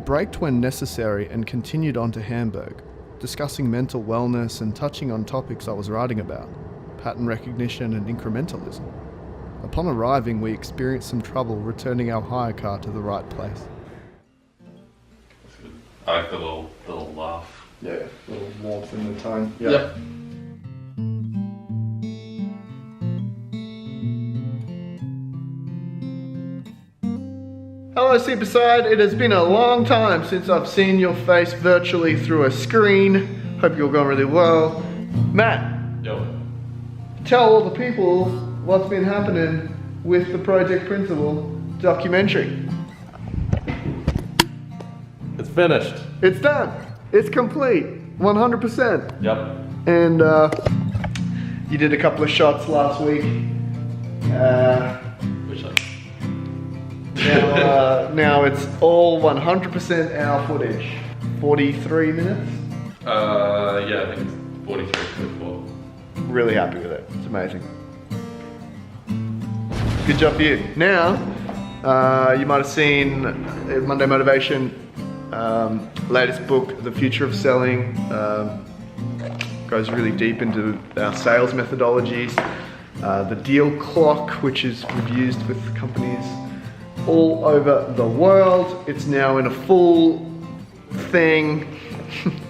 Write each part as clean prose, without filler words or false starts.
braked when necessary and continued on to Hamburg, discussing mental wellness and touching on topics I was writing about, pattern recognition and incrementalism. Upon arriving, we experienced some trouble returning our hire car to the right place. I like the little laugh. Yeah, a little warmth in the tone. Yep. Hello Superside, it has been a long time since I've seen your face virtually through a screen. Hope you're going really well. Matt, Yo. tell all the people what's been happening with the Project Principal documentary. It's finished. It's done. It's complete. 100%. Yep. And you did a couple of shots last week. Which one? Now it's all 100% our footage. 43 minutes. Yeah, I think it's 43, 44. Really happy with it. It's amazing. Good job for you. Now, you might have seen Monday Motivation, latest book, The Future of Selling, goes really deep into our sales methodologies. The deal clock, which is used with companies all over the world. It's now in a full thing.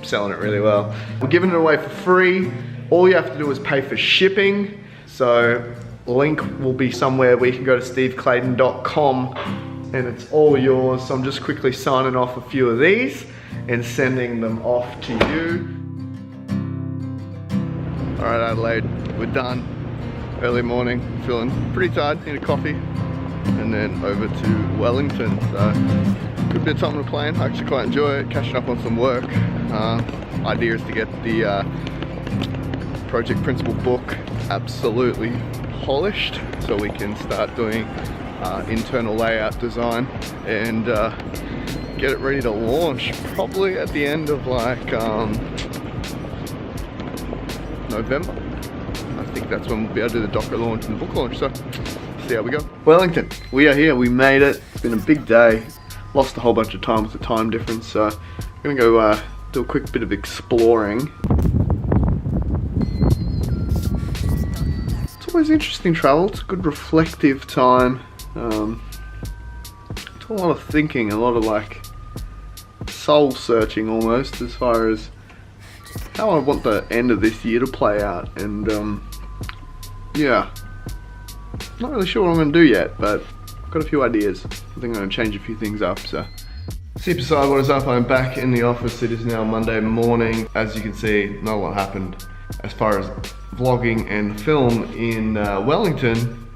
Selling it really well. We're giving it away for free. All you have to do is pay for shipping. So link will be somewhere where you can go to steveclayton.com and it's all yours. So I'm just quickly signing off a few of these and sending them off to you. All right, Adelaide, we're done. Early morning, feeling pretty tired, need a coffee. And then over to Wellington. So good bit of time on the plane. I actually quite enjoy it, catching up on some work. Idea is to get the Project Principal book absolutely polished so we can start doing internal layout design and get it ready to launch probably at the end of like November. I think that's when we'll be able to do the docker launch and the book launch. So see how we go. Wellington, we are here, we made it. It's been a big day. Lost a whole bunch of time with the time difference, so I'm gonna go do a quick bit of exploring. It's always interesting travel, it's a good reflective time. It's a lot of thinking, a lot of like soul searching almost as far as how I want the end of this year to play out, and yeah. Not really sure what I'm going to do yet, but I've got a few ideas. I think I'm going to change a few things up, so. Superside, what is up? I'm back in the office. It is now Monday morning. As you can see, not a lot happened as far as vlogging and film in Wellington,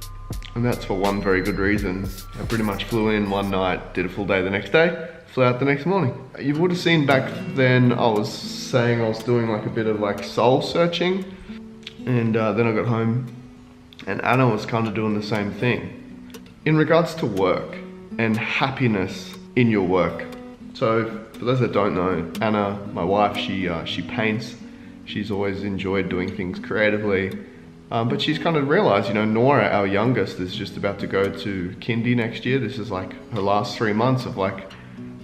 and that's for one very good reason. I pretty much flew in one night, did a full day the next day, flew out the next morning. You would have seen back then I was saying I was doing like a bit of like soul searching, and then I got home and Anna was kind of doing the same thing in regards to work and happiness in your work. So for those that don't know, Anna, my wife, she paints. She's always enjoyed doing things creatively, but she's kind of realized, you know, Nora, our youngest, is just about to go to kindy next year. This is like her last 3 months of like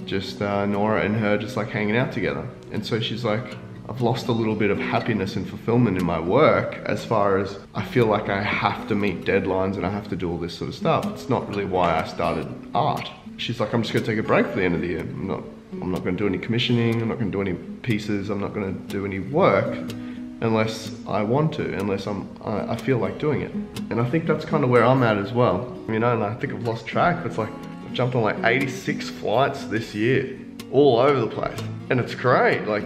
just Nora and her just like hanging out together. And so she's like, I've lost a little bit of happiness and fulfillment in my work as far as I feel like I have to meet deadlines and I have to do all this sort of stuff. It's not really why I started art. She's like, I'm just gonna take a break for the end of the year. I'm not gonna do any commissioning, I'm not gonna do any pieces, I'm not gonna do any work unless I want to, unless I feel like doing it. And I think that's kind of where I'm at as well. You know, and I think I've lost track. It's like, I've jumped on like 86 flights this year, all over the place. And it's great, like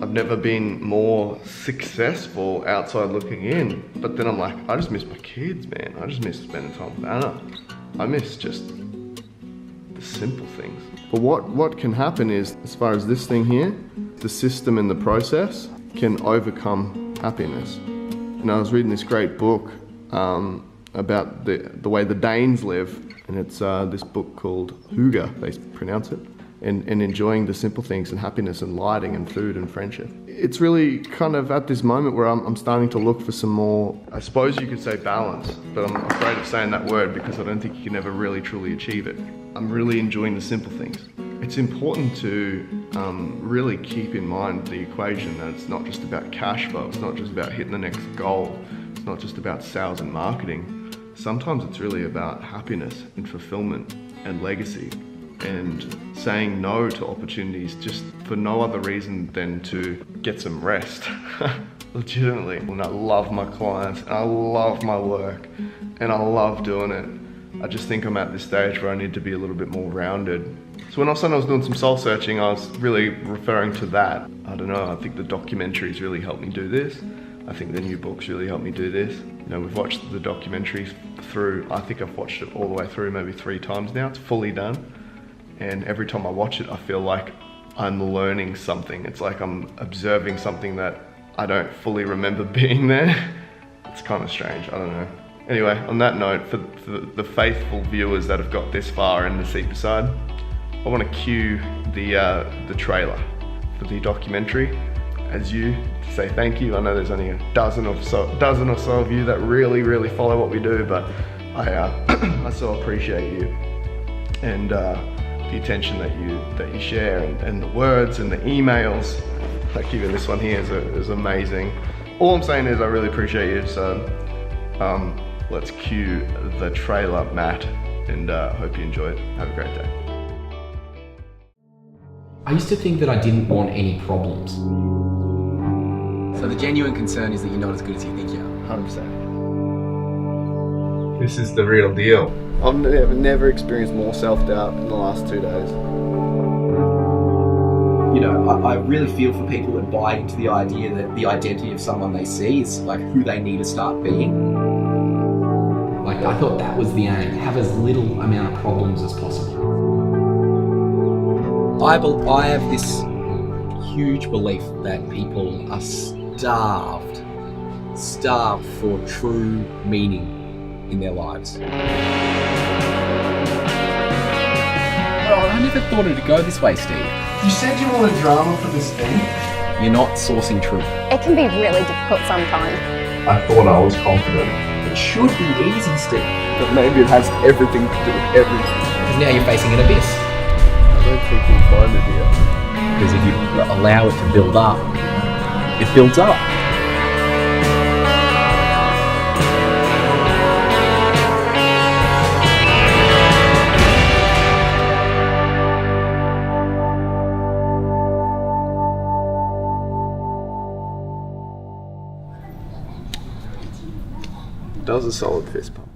I've never been more successful outside looking in. But then I'm like, I just miss my kids, man. I just miss spending time with Anna. I miss just the simple things. But what can happen is, as far as this thing here, the system and the process can overcome happiness. And I was reading this great book about the way the Danes live, and it's this book called Hygge, they pronounce it. And enjoying the simple things and happiness and lighting and food and friendship. It's really kind of at this moment where I'm starting to look for some more, I suppose you could say balance, but I'm afraid of saying that word because I don't think you can ever really truly achieve it. I'm really enjoying the simple things. It's important to really keep in mind the equation that it's not just about cash flow, it's not just about hitting the next goal, it's not just about sales and marketing. Sometimes it's really about happiness and fulfillment and legacy, and saying no to opportunities just for no other reason than to get some rest. Legitimately. And I love my clients, and I love my work, and I love doing it. I just think I'm at this stage where I need to be a little bit more rounded. So when I was doing some soul searching, I was really referring to that. I don't know, I think the documentaries really helped me do this. I think the new books really helped me do this. You know, we've watched the documentaries through, I think I've watched it all the way through maybe 3 times now. It's fully done. And every time I watch it, I feel like I'm learning something. It's like I'm observing something that I don't fully remember being there. It's kind of strange, I don't know. Anyway, on that note, for the faithful viewers that have got this far in the Seeper side, I want to cue the trailer for the documentary as you to say thank you. I know there's only a dozen or so of you that really follow what we do, but I so appreciate you and the attention that you share and the words and the emails. Like even this one here is amazing. All I'm saying is I really appreciate you. So let's cue the trailer, Matt, and hope you enjoy it. Have a great day. I used to think that I didn't want any problems. So the genuine concern is that you're not as good as you think you are. 100%. This is the real deal. I've never experienced more self-doubt in the last 2 days. You know, I really feel for people that buy into the idea that the identity of someone they see is like who they need to start being. Like, I thought that was the aim, have as little amount of problems as possible. I have this huge belief that people are starved for true meaning in their lives. Oh, I never thought it would go this way, Steve. You said you wanted drama for this thing. You're not sourcing truth. It can be really difficult sometimes. I thought I was confident. It should be easy, Steve. But maybe it has everything to do with everything. Because now you're facing an abyss. I don't think we'll find it here. Because if you allow it to build up, it builds up. That was a solid fist pump.